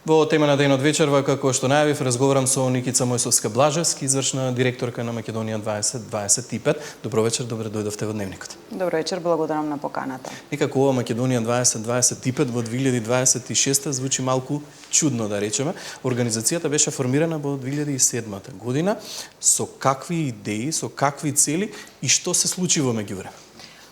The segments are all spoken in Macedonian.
Во тема на денот вечерва, како што најавив, разговарам со Никица Мојсовска-Блажевски, извршна директорка на Македонија 2025. Добро вечер, добре дојдовте во Дневникот. Добро вечер, благодарам на поканата. Некако ова Македонија 2025 во 2026 звучи малку чудно, да речеме. Организацијата беше формирана во 2007 година. Со какви идеи, со какви цели и што се случи во меѓувреме?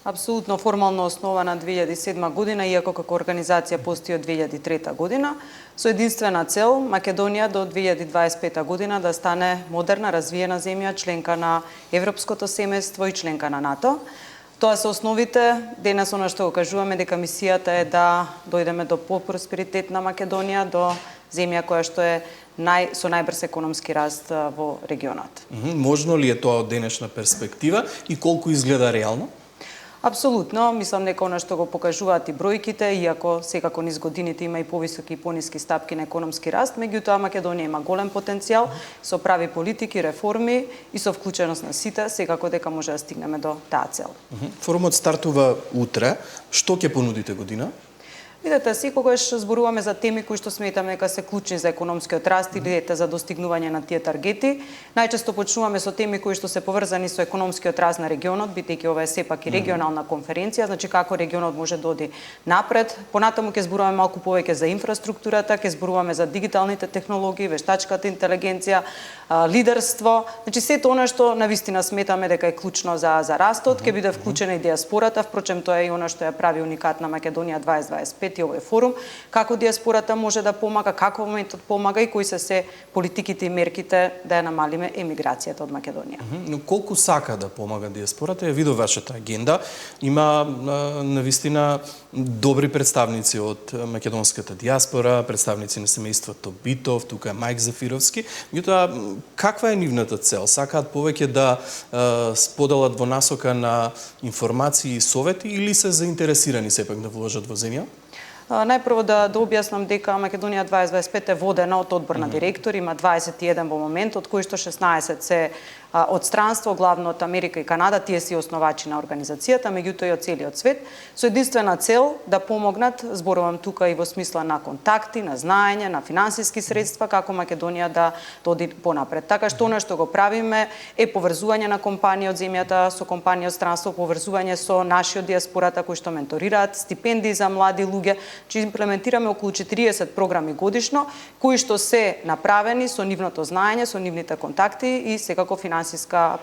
Апсолутно формално основана 2007 година, иако како организација постои од 2003 година, со единствена цел Македонија до 2025 година да стане модерна, развиена земја, членка на Европското семејство и членка на НАТО. Тоа се основите. Денес она што го кажуваме дека мисијата е да дојдеме до по-просперитетна Македонија, до земја која што е со најбрз економски раст во регионот. Можно ли е тоа од денешна перспектива и колку изгледа реално? Апсолутно, мислам дека она што го покажуваат и бројките, иако секако низ годините има и повисоки и пониски стапки на економски раст, меѓутоа Македонија има голем потенцијал со прави политики, реформи и со вклученост на сите, секако дека може да стигнеме до таа цел. Форумот стартува утре. Што ќе понудите година? Видете, секогаш зборуваме за теми кои што сметаме дека се клучни за економскиот раст или за достигнување на тие таргети. Најчесто почнуваме со теми кои што се поврзани со економскиот раст на регионот, бидејќи ова е сепак и регионална конференција, значи како регионот може да оди напред. Понатаму ќе зборуваме малку повеќе за инфраструктурата, ќе зборуваме за дигиталните технологии, вештачката интелигенција, лидерство. Значи сето она што навистина сметаме дека е клучно за растот, ќе биде вклучена и диаспората, впрочем тоа е и она што ја прави уникатна Македонија 2025 и овој форум, како диаспората може да помага, како моментот помага и кои се политиките и мерките да ја намалиме емиграцијата од Македонија. Но колку сака да помага диаспората? Ја видов вашата агенда. Има навистина добри представници од македонската диаспора, представници на семејството Битов, тука е Мајк Зафировски. Меѓутоа, каква е нивната цел? Сакаат повеќе да споделат во насока на информации и совети или се заинтересирани сепак да вложат во земја? Најпрво да објаснам дека Македонија 2025 е водена од одбор на директори, има 21 во момент, од кои што 16 се од странство, главно од Америка и Канада, тие си основачи на организацијата, меѓутоа и од целиот свет, со единствена цел да помогнат, зборувам тука и во смисла на контакти, на знаење, на финансиски средства, како Македонија да оди понапред. Така што она што го правиме е поврзување на компании од земјата со компании од странство, поврзување со нашиот диаспората кои што менторираат, стипендии за млади луѓе, че имплементираме околу 40 програми годишно, кои што се направени со нивното знаење, со нивните контакти и секако финансиска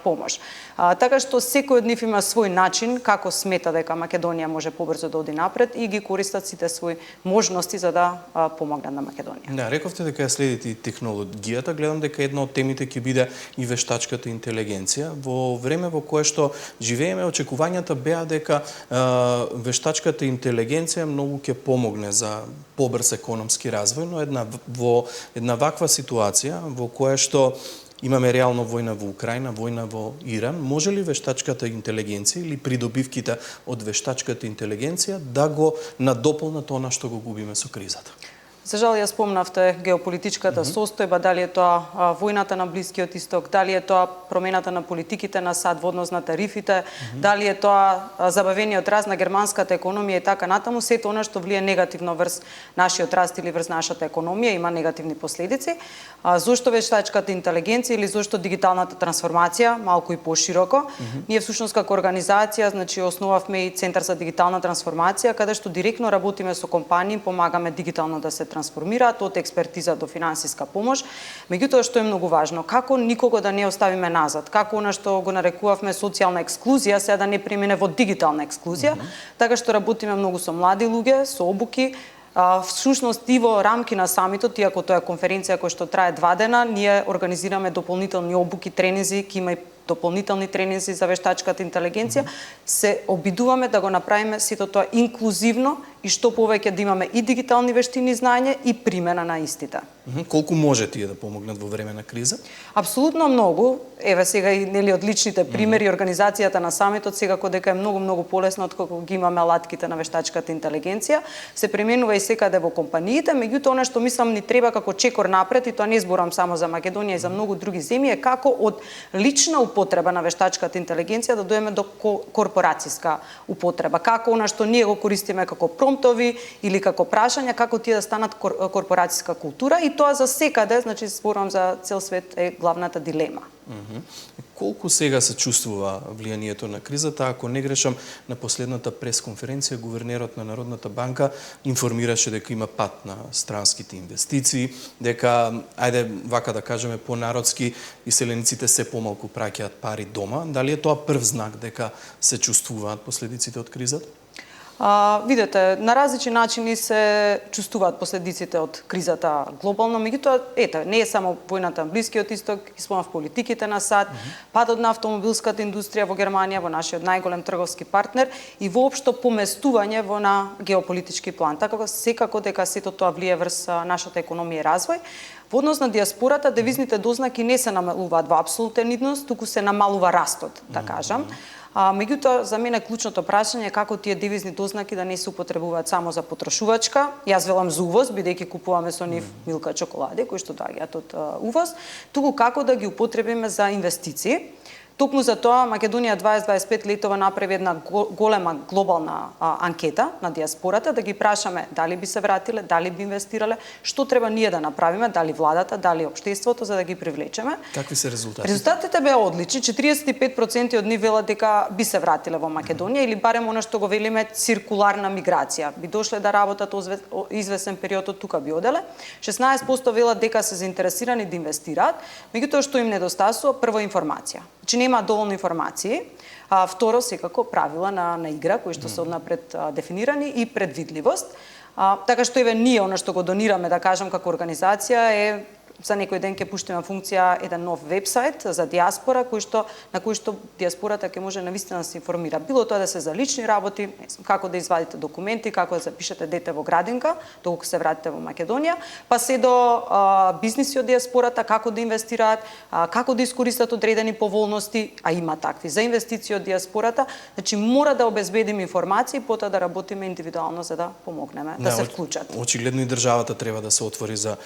помош. Така што секој од нив има свој начин како смета дека Македонија може побрзо да оди напред и ги користат сите свои можности за да помогнат на Македонија. Да, рековте дека ја следите и технологијата, гледам дека една од темите ќе биде и вештачката интелигенција. Во време во кое што живееме, очекувањата беа дека вештачката интелигенција многу ќе помогне за побрз економски развој, но во една ваква ситуација во која што имаме реално војна во Украина, војна во Иран, може ли вештачката интелигенција или придобивките од вештачката интелигенција да го надополнат она што го губиме со кризата? За жал, ја спомнавте геополитичката состојба, дали е тоа војната на Блискиот Исток, дали е тоа промената на политиките на САД во однос на тарифите, дали е тоа забавениот раст на германската економија и така натаму, сето она што влие негативно врз нашиот раст или врз нашата економија има негативни последици. Зошто вештачката интелигенција или зошто дигиталната трансформација, малку и пошироко? Ние всушност како организација, значи основавме и Центар за дигитална трансформација, каде што директно работиме со компании, помагаме дигитално да се трансформираат од експертиза до финансиска помош. Меѓутоа што е многу важно, како никого да не оставиме назад, како она што го нарекувавме социјална ексклузија, сега да не премине во дигитална ексклузија, така што работиме многу со млади луѓе, со обуки. Всушност и во рамки на самитот, иако тоа е конференција која што трае 2 дена, ние организираме дополнителни обуки, тренинзи, ќе има и дополнителни тренинзи за вештачката интелигенција, се обидуваме да го направиме сето тоа инклузивно и што повеќе да имаме и дигитални вештини и знаење и примена на истите. Колку може тие да помогнат во време на криза? Апсолутно многу. Еве сега и нели од личните примери, организацијата на самитот секако дека е многу полесно откако ги имаме алатките на вештачката интелигенција, се применува и секаде во компаниите, меѓутоа она што мислам ни треба како чекор напред, и тоа не зборам само за Македонија и за многу други земји, е како од лична употреба на вештачката интелигенција да дојдеме до корпорацијска употреба. Како она што ние го користиме како промптови или како прашања, како тие да станат корпорацијска култура, и тоа за секаде, значи зборувам за цел свет, е главната дилема. Колку сега се чувствува влијанието на кризата? Ако не грешам, на последната пресконференција гувернерот на Народната банка информираше дека има пат на странските инвестиции, дека, ајде вака да кажеме понародски, иселениците се помалку праќаат пари дома. Дали е тоа прв знак дека се чувствуваат последиците од кризата? Видете, на различни начини се чувствуваат последиците од кризата глобално, меѓутоа, ете, не е само војната на Блискиот исток, исполнав политиките на САД, падот на автомобилската индустрија во Германија, во нашиот најголем трговски партнер, и воопшто поместување во на геополитички план. Така секако дека сето тоа влие врз нашата економија и развој. Во однос на диаспората, девизните дознаки не се намалуваат во апсолутен изnos, туку се намалува растот, да кажам. Меѓутоа, за мене клучното прашање е како тие девизни дознаки да не се употребуваат само за потрошувачка. Јас велам за увоз, бидејќи купуваме со нив милка чоколади кои што доаѓаат од увоз, туку како да ги употребиме за инвестиции. Токму за тоа Македонија 2025 летова направи една голема глобална анкета на диаспората, да ги прашаме дали би се вратиле, дали би инвестирале, што треба ние да направиме, дали владата, дали општеството, за да ги привлечеме. Какви се резултати? Резултатите беа одлични. 45% од нив велат дека би се вратиле во Македонија, или барем она што го велиме циркуларна миграција. Би дошле да работат извесен период од тука би оделе. 16% велат дека се заинтересирани да инвестираат, меѓутоа што им недостасува, прво информација. Че нема доволно информации, второ секако правила на игра кои што се однапред дефинирани, и предвидливост. Така што еве ние она што го донираме, да кажам, како организација е за некој ден ќе пуштиме функција еден нов вебсайт за диаспора на кој што диаспората ќе може навистина да се информира. Било тоа да се за лични работи, не знам, како да извадите документи, како да запишете дете во градинка доколку се вратите во Македонија, па се до бизниси од диаспората, како да инвестираат, како да искористат одредени поволности, а има такви за инвестиции од диаспората. Значи мора да обезбедиме информации, потоа да работиме индивидуално за да помогнеме да се вклучат. Очигледно и државата треба да се отвори за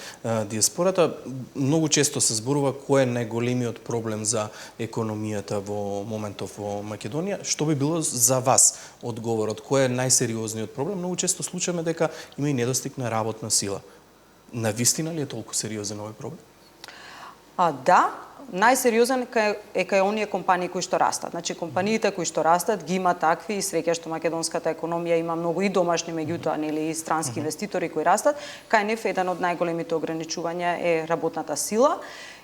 диаспората. Многу често се зборува кој е најголемиот проблем за економијата во моментов во Македонија. Што би било за вас одговорот? Кој е најсериозниот проблем? Многу често слушаме дека има и недостиг на работна сила. Навистина ли е толку сериозен овој проблем? Да, најсериозен е кај оние компании кои што растат. Значи, компаниите кои што растат ги има такви, и среќа што македонската економија има многу и домашни, меѓутоа нели и странски инвеститори кои растат. Кај нив еден од најголемите ограничувања е работната сила.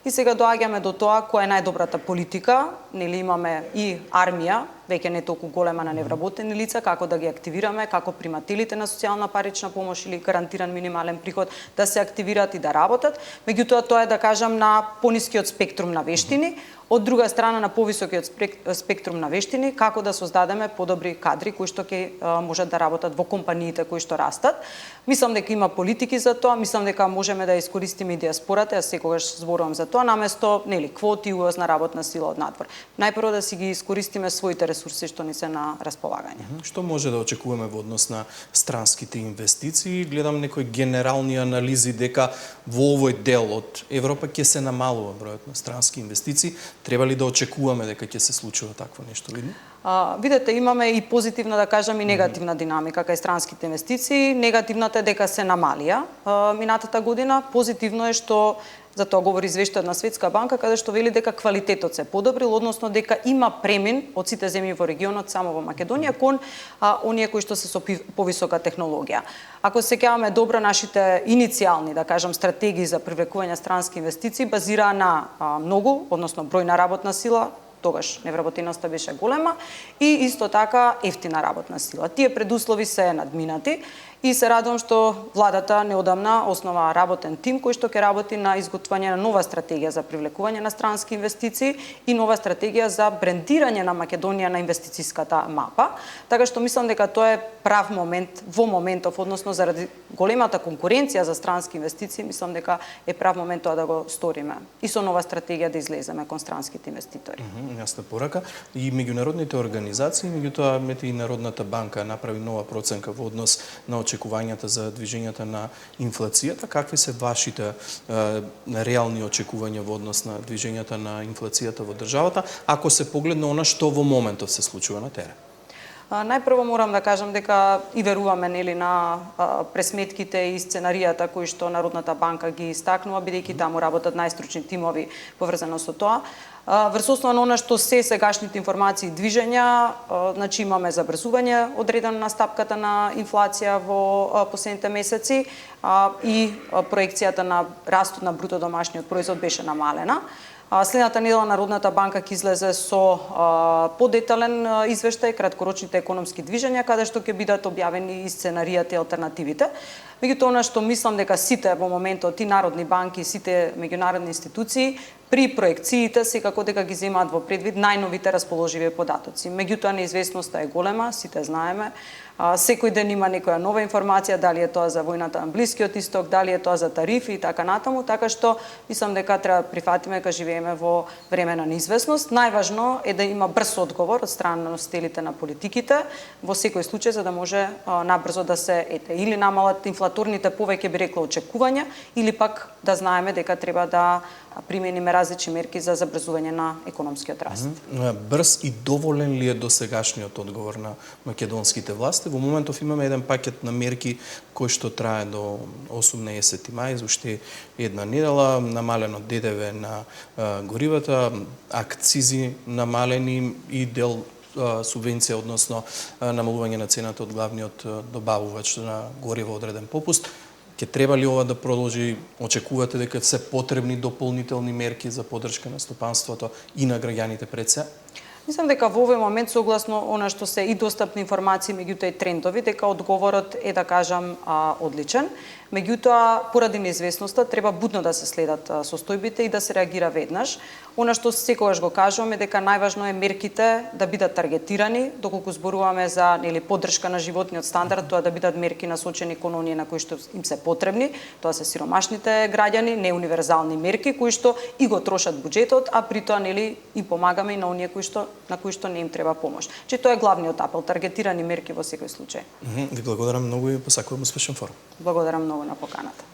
И сега доаѓаме до тоа која е најдобрата политика. Нели имаме и армија, веќе не толку голема, на невработени лица, како да ги активираме, како примателите на социјална парична помош или гарантиран минимален приход да се активираат и да работат. Меѓутоа тоа е, да кажам, на понискиот спектрум на вештини. Од друга страна, на повисокиот спектрум на вештини, како да создадеме подобри кадри кои што ќе можат да работат во компаниите кои што растат. Мислам дека има политики за тоа, мислам дека можеме да искористиме и диаспората, јас секогаш зборувам за тоа, наместо нели квоти и увоз на работна сила од надвор. Најпрво да си ги искористиме своите ресурси што ни се на располагање. Што може да очекуваме во однос на странските инвестиции? Гледам некои генерални анализи дека во овој дел од Европа ќе се намалува бројот на странски инвестиции. Треба ли да очекуваме дека ќе се случува такво нешто, видно? Видете, имаме и позитивна, да кажам, и негативна динамика кај странските инвестиции. Негативната е дека се намалија минатата година. Позитивно е што, за тоа говори извештајот на Светска банка, каде што вели дека квалитетот се подобрил, односно дека има премин од сите земји во регионот само во Македонија кон оние кои што се со повисока технологија. Ако се сеќаваме добро, нашите иницијални, да кажам, стратегии за привлекување странски инвестиции базираа на многу, односно број на работна сила, тогаш невработеноста беше голема, и исто така ефтина работна сила. Тие предуслови се надминати и се радувам што владата неодамна основа работен тим кој што ќе работи на изготвување на нова стратегија за привлекување на странски инвестиции и нова стратегија за брендирање на Македонија на инвестицијската мапа. Така што мислам дека тоа е прав момент во моментов, односно заради големата конкуренција за странски инвестиции, мислам дека е прав момент тоа да го сториме и со нова стратегија да излеземе кон странските инвеститори. Јасна порака. И меѓународните организации, меѓутоа и Народната банка направи нова проценка во однос на очекувањата за движењата на инфлацијата, какви се вашите реални очекувања во однос на движењата на инфлацијата во државата, ако се погледне она што во моментов се случува на терен? Најпрво морам да кажам дека и веруваме на пресметките и сценаријата кои што Народната банка ги истакнува, бидејќи таму работат најстручни тимови поврзано со тоа. Врз основа на она што се сегашните информации и движења, значи имаме забрзување одредено на стапката на инфлација во последните месеци и проекцијата на растот на бруто домашниот производ беше намалена. Следната недела Народната банка ќе излезе со подетален извештај краткорочните економски движења, каде што ќе бидат објавени и сценаријата и алтернативите. Меѓутоа, она што мислам дека сите во моментот, и народни банки, сите меѓународни институции, при проекциите секако дека ги земаат во предвид најновите расположиви податоци. Меѓутоа, неизвестноста е голема, сите знаеме. Секој ден има некоја нова информација, дали е тоа за војната на Блискиот Исток, дали е тоа за тарифи и така натаму, така што мислам дека треба да прифатиме дека живееме во време на неизвестност. Најважно е да има брз одговор од страна на носителите на политиките во секој случај, за да може набрзо да се или намалат инфлаторните повеќе би рекла очекувања, или пак да знаеме дека треба да примениме различни мерки за забрзување на економскиот раст. Брз и доволен ли е досегашниот одговор на македонските власти? Во моментов имаме еден пакет на мерки кој што трае до 18 мај, уште една недела, намалено ДДВ на горивата, акцизи намалени и дел субвенција, односно намалување на цената од главниот добавувач на гориво, одреден попуст. Ќе треба ли ова да продолжи? Очекувате дека се потребни дополнителни мерки за поддршка на стопанството и на граѓаните пред се? Мислам дека во овој момент, согласно она што се и достапни информации, меѓутоа и трендови, дека одговорот е, да кажам, одличен. Меѓутоа, поради неизвестноста, треба будно да се следат состојбите и да се реагира веднаш. Она што секогаш го кажуваме дека најважно е мерките да бидат таргетирани, доколку зборуваме за поддршка на животниот стандард, тоа да бидат мерки насочени кон оние на кои што им се потребни, тоа се сиромашните граѓани, не универзални мерки кои што и го трошат буџетот, а при тоа им помагаме и на оние на кои што не им треба помош. Че тоа е главниот апел, таргетирани мерки во секој случај. Ви благодарам многу и посакувам успешен форум. Благодарам многу на поканата.